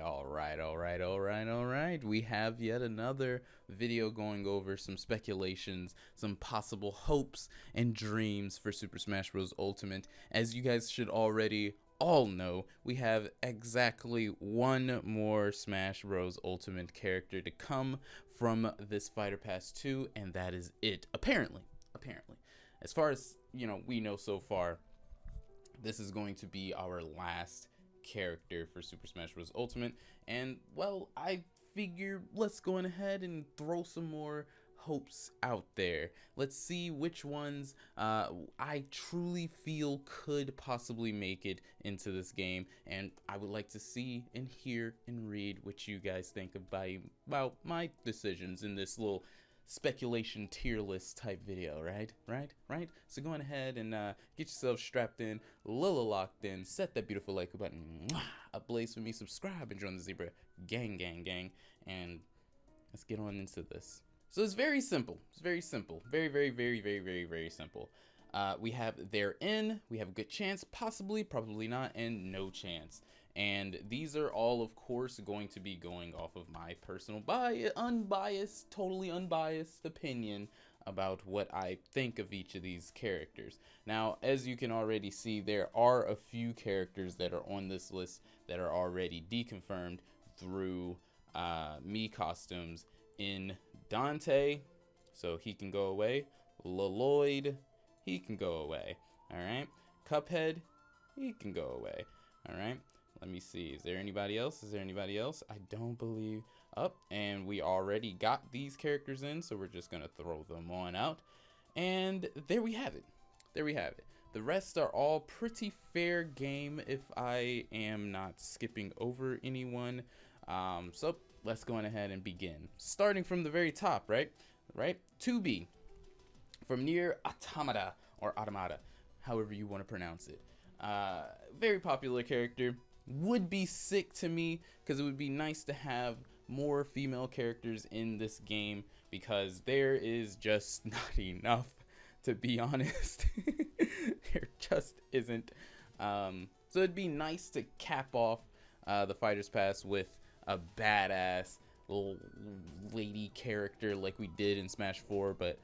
All right. We have yet another video going over some speculations, some possible hopes and dreams for Super Smash Bros. Ultimate. As you guys should already all know, we have exactly one more Smash Bros. Ultimate character to come from this Fighter Pass 2, and that is it. Apparently. As far as, we know so far, this is going to be our last character for Super Smash Bros. Ultimate, and well, I figure let's go ahead and throw some more hopes out there. Let's see which ones I truly feel could possibly make it into this game, and I would like to see and hear and read what you guys think about my decisions in this little speculation tier list type video, right? So go on ahead and get yourself strapped in, locked in, set that beautiful like button ablaze for me, subscribe, and join the Zebra gang, and let's get on into this. So it's very simple. Very simple. Very simple. We have they're in, we have a good chance, possibly, probably not, and no chance. And these are all, of course, going to be going off of my personal totally unbiased opinion about what I think of each of these characters. Now, as you can already see, there are a few characters that are on this list that are already deconfirmed through me costumes in Dante, so he can go away. Lloyd, he can go away. Alright. Cuphead, he can go away. Alright. Let me see. Is there anybody else? I don't believe. And we already got these characters in, so we're just going to throw them on out. And there we have it. The rest are all pretty fair game if I am not skipping over anyone. So let's go on ahead and begin. Starting from the very top, right? 2B. From Nier Automata, or Automata, however you want to pronounce it. Very popular character. Would be sick to me because it would be nice to have more female characters in this game because there is just not enough, to be honest. There just isn't. So it'd be nice to cap off the Fighters Pass with a badass little lady character like we did in Smash 4, but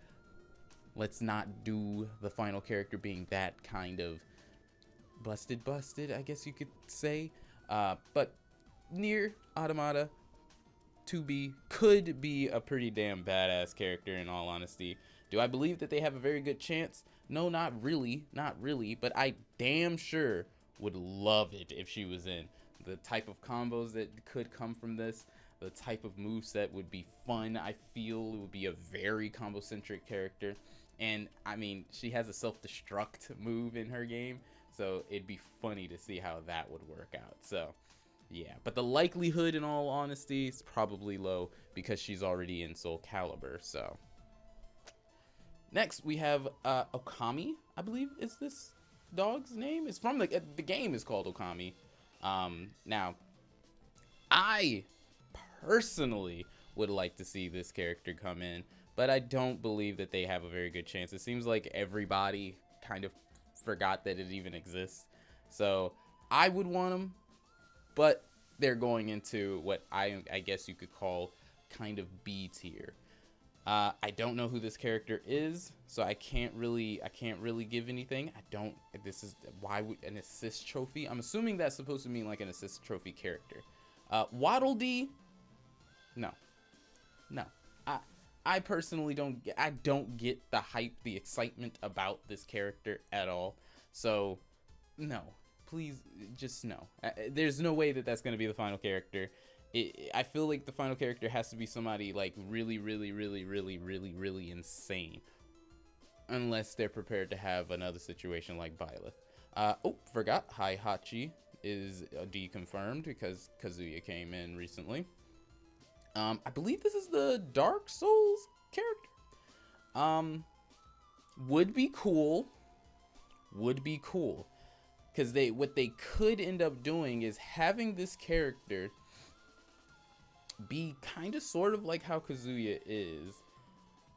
let's not do the final character being that kind of busted, I guess you could say. But Nier Automata 2B could be a pretty damn badass character, in all honesty. Do I believe that they have a very good chance? No, not really, but I damn sure would love it if she was in. The type of combos that could come from this, the type of moveset would be fun. I feel it would be a very combo-centric character. And, I mean, she has a self-destruct move in her game, so it'd be funny to see how that would work out. So, yeah. But the likelihood, in all honesty, is probably low because she's already in Soul Calibur, so. Next, we have Okami, I believe is this dog's name. It's from the game is called Okami. Now, I personally would like to see this character come in, but I don't believe that they have a very good chance. It seems like everybody kind of forgot that it even exists. So I would want them, but they're going into what I guess you could call kind of B tier. I don't know who this character is, so I can't really give anything. This is why would an assist trophy? I'm assuming that's supposed to mean like an assist trophy character. Waddle Dee? No. I personally don't get the hype, the excitement about this character at all. So, no. Please, just no. There's no way that that's going to be the final character. I feel like the final character has to be somebody like really insane. Unless they're prepared to have another situation like Byleth. Forgot. Hachi is deconfirmed because Kazuya came in recently. I believe this is the Dark Souls character. Would be cool. Because what they could end up doing is having this character be kind of sort of like how Kazuya is,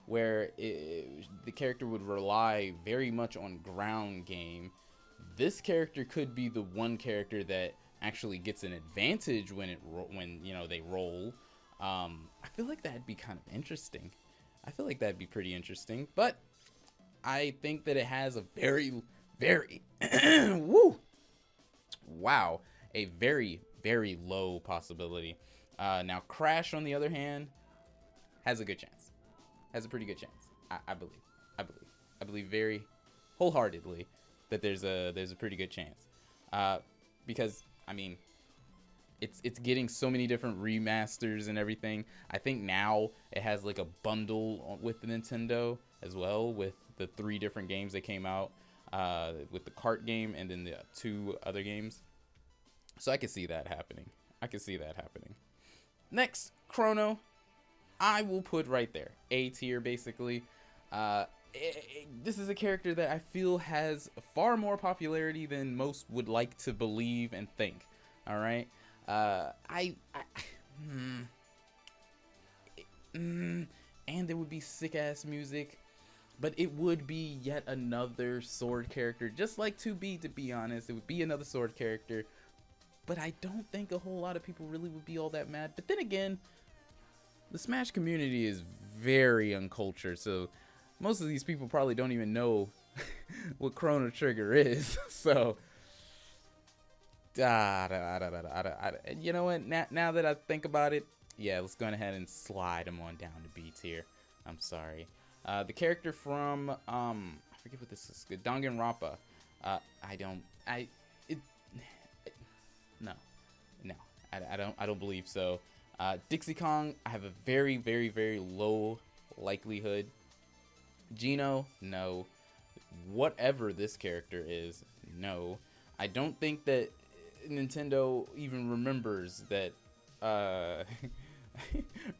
where the character would rely very much on ground game. This character could be the one character that actually gets an advantage when you know they roll. I feel like that'd be kind of interesting. I feel like that'd be pretty interesting, but I think that it has a very woo, wow, a very low possibility. Now Crash, on the other hand, has a good chance. Has a pretty good chance. I believe very wholeheartedly that there's a pretty good chance. Because I mean, it's getting so many different remasters and everything. I think now it has like a bundle with the Nintendo as well, with the 3 different games that came out, with the kart game and then the 2 other games. So I can see that happening. Next, Chrono, I will put right there, A tier basically. This is a character that I feel has far more popularity than most would like to believe and think. All right, and there would be sick ass music, but it would be yet another sword character, just like 2B. To be honest, it would be another sword character, but I don't think a whole lot of people really would be all that mad. But then again, the Smash community is very uncultured, so most of these people probably don't even know what Chrono Trigger is. So, you know what? Now that I think about it, yeah, let's go ahead and slide him on down to B tier. I'm sorry. The character from I forget what this is. Danganronpa. I don't believe so. Dixie Kong, I have a very low likelihood. Gino, no. Whatever this character is, no. I don't think that Nintendo even remembers that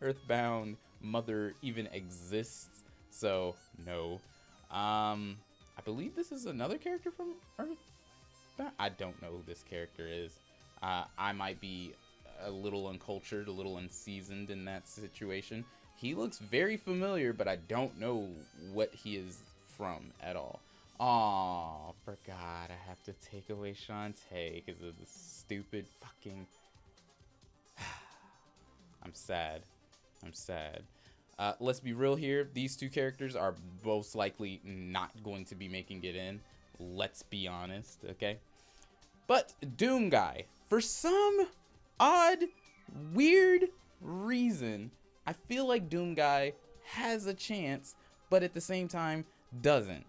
Earthbound Mother even exists, so no. I believe this is another character from Earthbound. I don't know who this character is. I might be a little uncultured, a little unseasoned in that situation. He looks very familiar, but I don't know what he is from at all. Aw, forgot I have to take away Shantae because of the stupid fucking... I'm sad. Let's be real here. These 2 characters are most likely not going to be making it in. Let's be honest, okay? But Doom Guy, for some odd, weird reason, I feel like Doom Guy has a chance, but at the same time doesn't.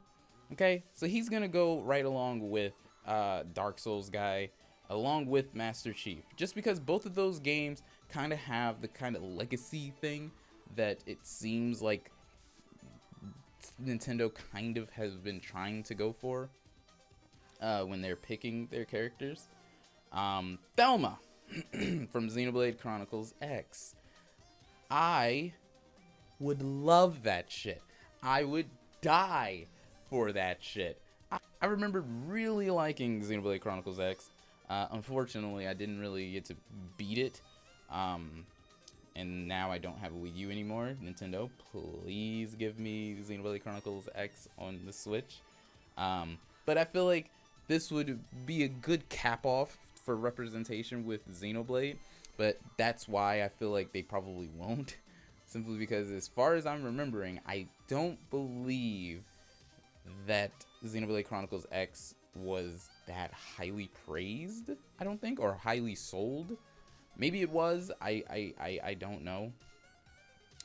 Okay, so he's gonna go right along with Dark Souls Guy, along with Master Chief, just because both of those games kind of have the kind of legacy thing that it seems like Nintendo kind of has been trying to go for when they're picking their characters. Thelma from Xenoblade Chronicles X. I would love that shit. I would die for that shit. I remember really liking Xenoblade Chronicles X. Unfortunately, I didn't really get to beat it. And now I don't have a Wii U anymore. Nintendo, please give me Xenoblade Chronicles X on the Switch. But I feel like this would be a good cap off for representation with Xenoblade. But that's why I feel like they probably won't. Simply because, as far as I'm remembering, I don't believe that Xenoblade Chronicles X was that highly praised, I don't think, or highly sold. Maybe it was, I don't know.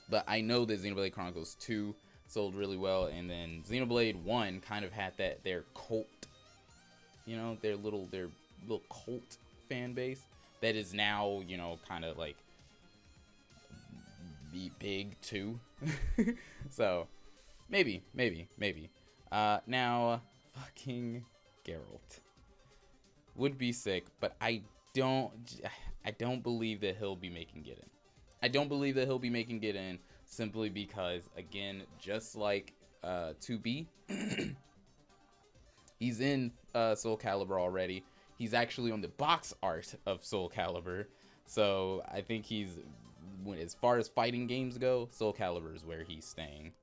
But I know that Xenoblade Chronicles 2 sold really well, and then Xenoblade 1 kind of had their cult, you know, their little cult fan base that is now, you know, kind of like be big too. So maybe. Now fucking Geralt would be sick, but I don't believe that he'll be making it in. I don't believe that he'll be making it in simply because, again, just like 2B, he's in Soul Calibur already. He's actually on the box art of Soul Calibur. So I think as far as fighting games go, Soul Calibur is where he's staying.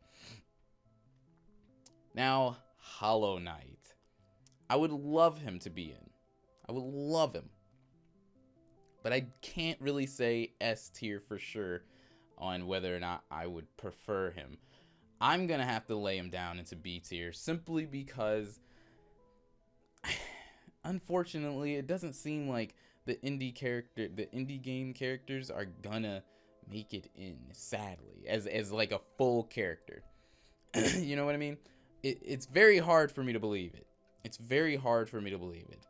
Now, Hollow Knight. I would love him to be in. I would love him. but I can't really say S tier for sure on whether or not I would prefer him. I'm gonna have to lay him down into B tier simply because unfortunately it doesn't seem like the indie game characters are gonna make it in, sadly, as like a full character. You know what I mean? It's very hard for me to believe it. It's very hard for me to believe it.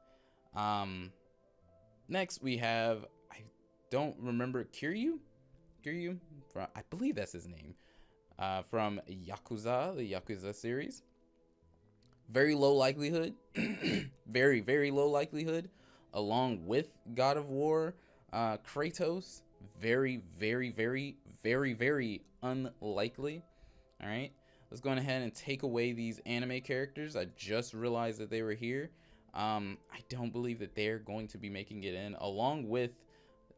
Next we have, I don't remember, Kiryu, I believe that's his name, from Yakuza, the Yakuza series. Very low likelihood, very low likelihood, along with God of War, Kratos. Very unlikely. All right, let's go ahead and take away these anime characters. I just realized that they were here. I don't believe that they're going to be making it in, along with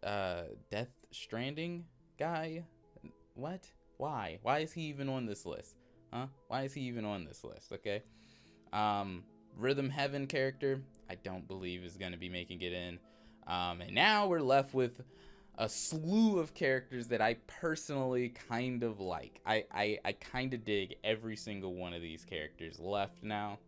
Death Stranding guy. What? Why is he even on this list? Huh? Why is he even on this list? Okay. Rhythm Heaven character, I don't believe is going to be making it in. And now we're left with a slew of characters that I personally kind of like. I kind of dig every single one of these characters left now.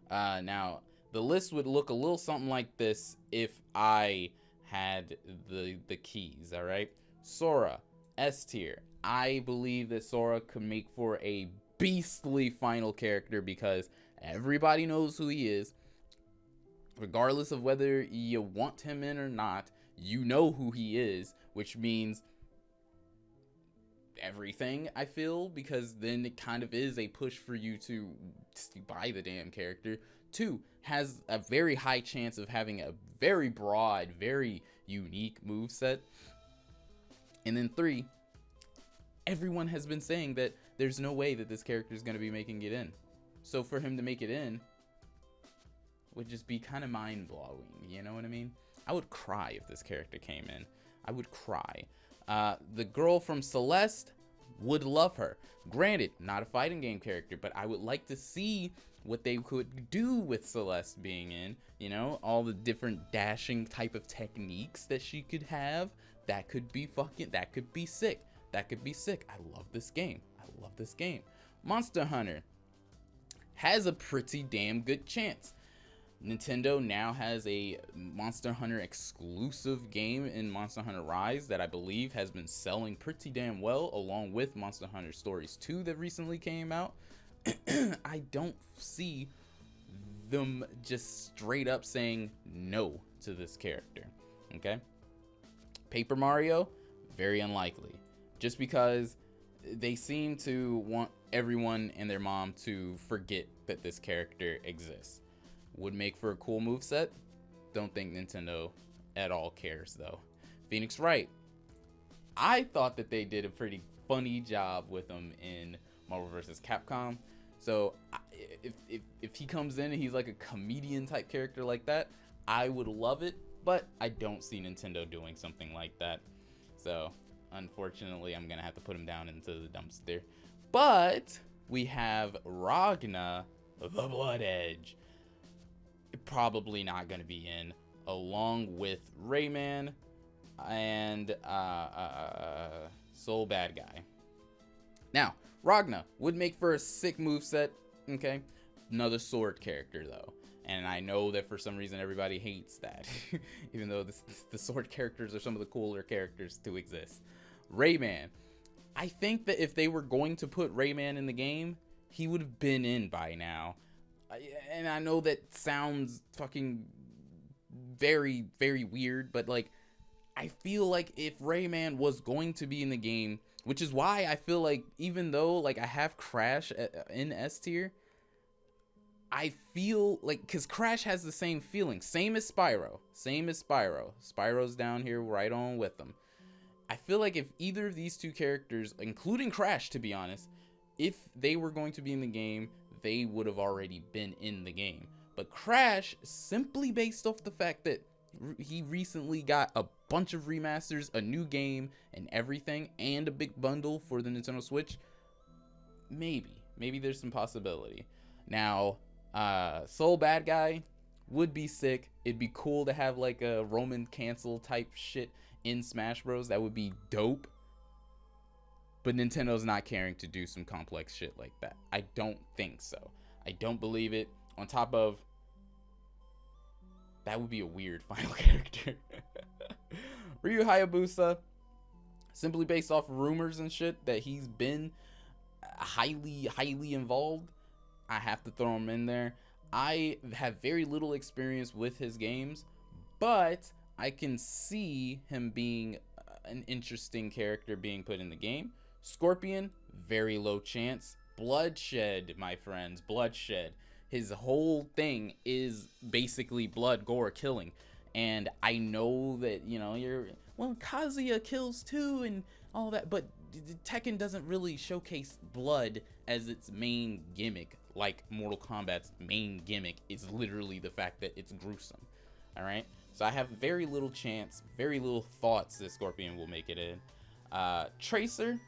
Now, the list would look a little something like this if I had the keys, all right? Sora, S tier. I believe that Sora could make for a beastly final character because everybody knows who he is. Regardless of whether you want him in or not, you know who he is, which means everything, I feel, because then it kind of is a push for you to buy the damn character. 2, has a very high chance of having a very broad, very unique moveset. And then 3, everyone has been saying that there's no way that this character is going to be making it in. So for him to make it in would just be kind of mind-blowing, you know what I mean? I would cry if this character came in. I would cry. The girl from Celeste, would love her. Granted, not a fighting game character, but I would like to see what they could do with Celeste being in. You know, all the different dashing type of techniques that she could have. That could be sick. That could be sick. I love this game. Monster Hunter has a pretty damn good chance. Nintendo now has a Monster Hunter exclusive game in Monster Hunter Rise that I believe has been selling pretty damn well, along with Monster Hunter Stories 2 that recently came out. I don't see them just straight up saying no to this character. Okay? Paper Mario, very unlikely. Just because they seem to want everyone and their mom to forget that this character exists. Would make for a cool moveset. Don't think Nintendo at all cares though. Phoenix Wright, I thought that they did a pretty funny job with him in Marvel vs. Capcom. So if he comes in and he's like a comedian type character like that, I would love it. But I don't see Nintendo doing something like that. So unfortunately, I'm gonna have to put him down into the dumpster. But we have Ragna, the Blood Edge. Probably not going to be in, along with Rayman and Soul Bad Guy. Now, Ragna would make for a sick moveset, okay? Another sword character, though. And I know that for some reason everybody hates that, even though the sword characters are some of the cooler characters to exist. Rayman. I think that if they were going to put Rayman in the game, he would have been in by now. And I know that sounds fucking very weird, but like, I feel like if Rayman was going to be in the game, which is why I feel like even though like I have Crash in S tier, I feel like, because Crash has the same feeling, same as Spyro. Spyro's down here right on with them. I feel like if either of these two characters, including Crash to be honest, if they were going to be in the game, they would have already been in the game. But Crash, simply based off the fact that he recently got a bunch of remasters, a new game, and everything, and a big bundle for the Nintendo Switch, maybe there's some possibility. Now, Soul Bad Guy, would be sick. It'd be cool to have like a Roman cancel type shit in Smash Bros. That would be dope. But Nintendo's not caring to do some complex shit like that. I don't think so. I don't believe it. On top of, that would be a weird final character. Ryu Hayabusa, simply based off rumors and shit that he's been highly involved, I have to throw him in there. I have very little experience with his games, but I can see him being an interesting character being put in the game. Scorpion, very low chance. Bloodshed, my friends, bloodshed. His whole thing is basically blood, gore, killing. And I know that, you know, Kazuya kills too and all that, but Tekken doesn't really showcase blood as its main gimmick, like Mortal Kombat's main gimmick is literally the fact that it's gruesome. Alright? So I have very little chance, very little thoughts that Scorpion will make it in. Tracer,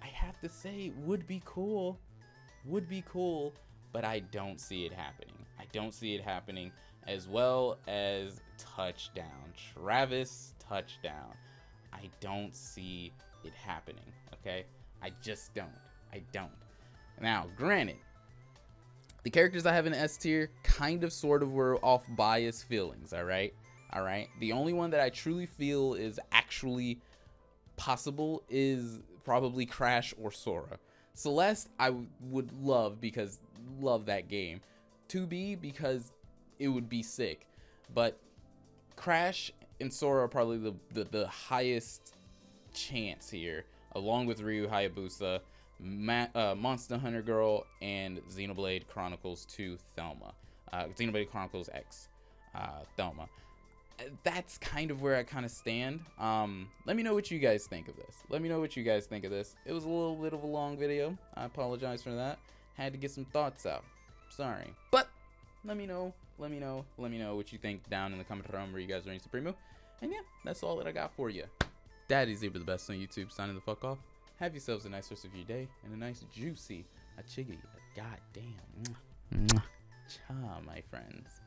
I have to say, would be cool, but I don't see it happening. I don't see it happening, as well as Touchdown. Travis Touchdown. I don't see it happening, okay? I just don't. I don't. Now, granted, the characters I have in S tier kind of sort of were off biased feelings, alright? Alright? The only one that I truly feel is actually possible is probably Crash or Sora. Celeste, I would love because love that game. 2B because it would be sick. But Crash and Sora are probably the highest chance here, along with Ryu Hayabusa, Monster Hunter Girl, and Xenoblade Chronicles 2 Thelma. Xenoblade Chronicles X Thelma. That's kind of where I kind of stand. Let me know what you guys think of this. It was a little bit of a long video. I apologize for that. Had to get some thoughts out. Sorry. But let me know what you think down in the comment room where you guys are in Supremo. And yeah, that's all that I got for you. Daddy Zebra, the best on YouTube, signing the fuck off. Have yourselves a nice rest of your day and a nice juicy, a chiggity, a goddamn cha, my friends.